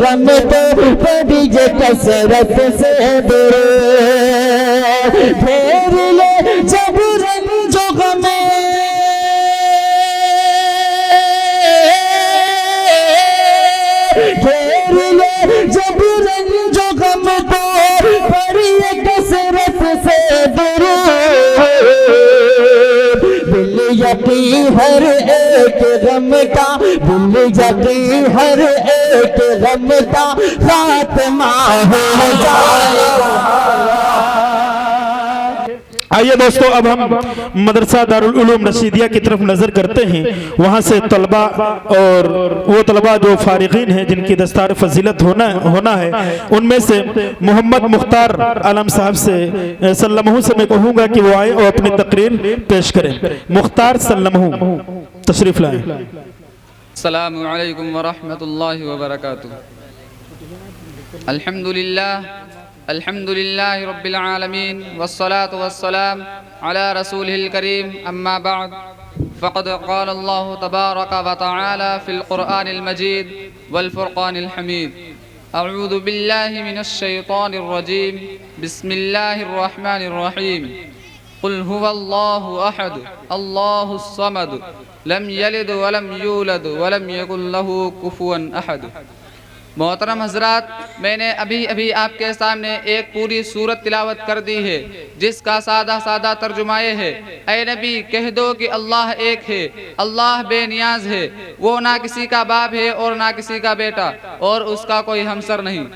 غم تو پڑھیے کثرت سے درود پھیر لے جب رنج و غم پھیر لے جب رنج و غم تو پڑھیے کثرت سے درود بل یقین ہر ایک غم کا بل یقین ہر ایک غم کا خاتمہ ہو جائے گا۔ آئیے دوستو اب ہم مدرسہ دارالعلوم رشیدیہ کی طرف نظر کرتے ہیں، وہاں سے طلباء اور وہ طلباء جو فارغین ہیں جن کی دستار فضیلت ہونا ہے، ان میں سے محمد مختار عالم صاحب سے سلمہ سے میں کہوں گا کہ وہ آئے اور اپنی تقریر پیش کریں۔ مختار سلمہ تشریف لائیں۔ السلام علیکم ورحمۃ اللہ وبرکاتہ۔ الحمد للہ رب العالمین والصلاة والسلام على رسوله الكریم اما بعد فقد قال اللہ تبارک وتعالی فی القرآن المجید والفرقان الحمید اعوذ باللہ من الشیطان الرجیم بسم اللہ الرحمن الرحیم قل هو اللہ احد اللہ الصمد لم یلد ولم یولد ولم یکن له کفوا احد۔ محترم حضرات، میں نے ابھی آپ کے سامنے ایک پوری سورت تلاوت کر دی ہے جس کا سادہ ترجمہ یہ ہے، اے نبی کہہ دو کہ اللہ ایک ہے، اللہ بے نیاز ہے، وہ نہ کسی کا باپ ہے اور نہ کسی کا بیٹا اور اس کا کوئی ہمسر نہیں۔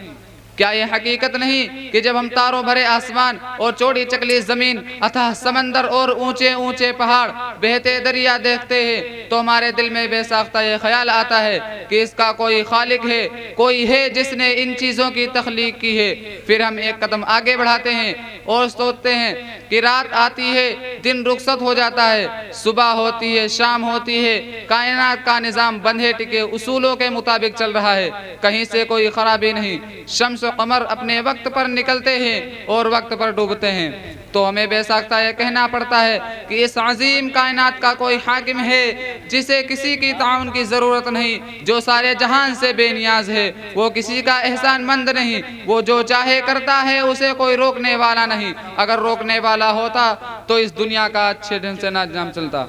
کیا یہ حقیقت نہیں کہ جب ہم تاروں بھرے آسمان اور چوڑی چکلی زمین، اتھاہ سمندر اور اونچے اونچے پہاڑ، بہتے دریا دیکھتے ہیں تو ہمارے دل میں بے ساختہ یہ خیال آتا ہے کہ اس کا کوئی خالق ہے، کوئی ہے جس نے ان چیزوں کی تخلیق کی ہے۔ پھر ہم ایک قدم آگے بڑھاتے ہیں اور سوچتے ہیں کہ رات آتی ہے، دن رخصت ہو جاتا ہے، صبح ہوتی ہے، شام ہوتی ہے، کائنات کا نظام بندھے ٹکے اصولوں کے مطابق چل رہا ہے، کہیں سے کوئی خرابی نہیں۔ شمس و قمر اپنے وقت پر نکلتے ہیں اور وقت پر ڈوبتے ہیں، تو ہمیں بے ساختہ یہ کہنا پڑتا ہے کہ اس عظیم کائنات کا کوئی حاکم ہے جسے کسی کی تعاون کی ضرورت نہیں، جو سارے جہان سے بے نیاز ہے، وہ کسی کا احسان مند نہیں، وہ جو چاہے کرتا ہے، اسے کوئی روکنے والا نہیں، اگر روکنے والا ہوتا تو اس دنیا کا اچھے ڈھنگ سے نہ نظام چلتا۔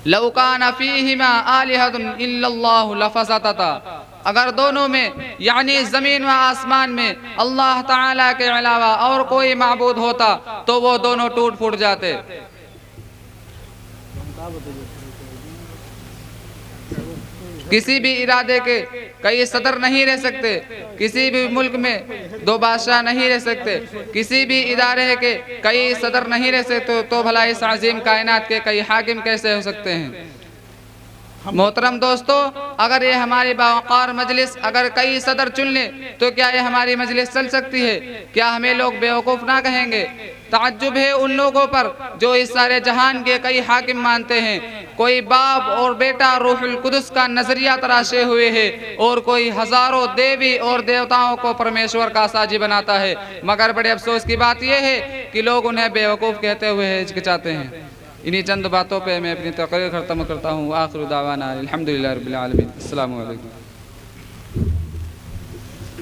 لَوْ كَانَ فِيهِمَا آلِهَةٌ إِلَّا اللَّهُ لَفَسَدَتَا، اگر دونوں میں یعنی زمین و آسمان میں اللہ تعالیٰ کے علاوہ اور کوئی معبود ہوتا تو وہ دونوں ٹوٹ پھوٹ جاتے۔ کسی بھی ارادے کے کئی صدر نہیں رہ سکتے، کسی بھی ملک میں دو بادشاہ نہیں رہ سکتے، کسی بھی ادارے کے کئی صدر نہیں رہ سکتے، تو بھلا اس عظیم کائنات کے کئی حاکم کیسے ہو سکتے ہیں؟ محترم دوستو، اگر یہ ہماری باوقار مجلس اگر کئی صدر چن لیں تو کیا یہ ہماری مجلس چل سکتی ہے؟ کیا ہمیں لوگ بیوقوف نہ کہیں گے؟ تعجب ہے ان لوگوں پر جو اس سارے جہان کے کئی حاکم مانتے ہیں، کوئی باپ اور بیٹا روح القدس کا نظریہ تراشے ہوئے ہے اور کوئی ہزاروں دیوی اور دیوتاؤں کو پرمیشور کا ساجی بناتا ہے، مگر بڑے افسوس کی بات یہ ہے کہ لوگ انہیں بیوقوف کہتے ہوئے ہچکچاتے ہیں۔ انہی چند باتوں پہ میں اپنی تقریر ختم کرتا ہوں۔ آخر دعوانا الحمدللہ رب العالمین۔ السلام علیکم۔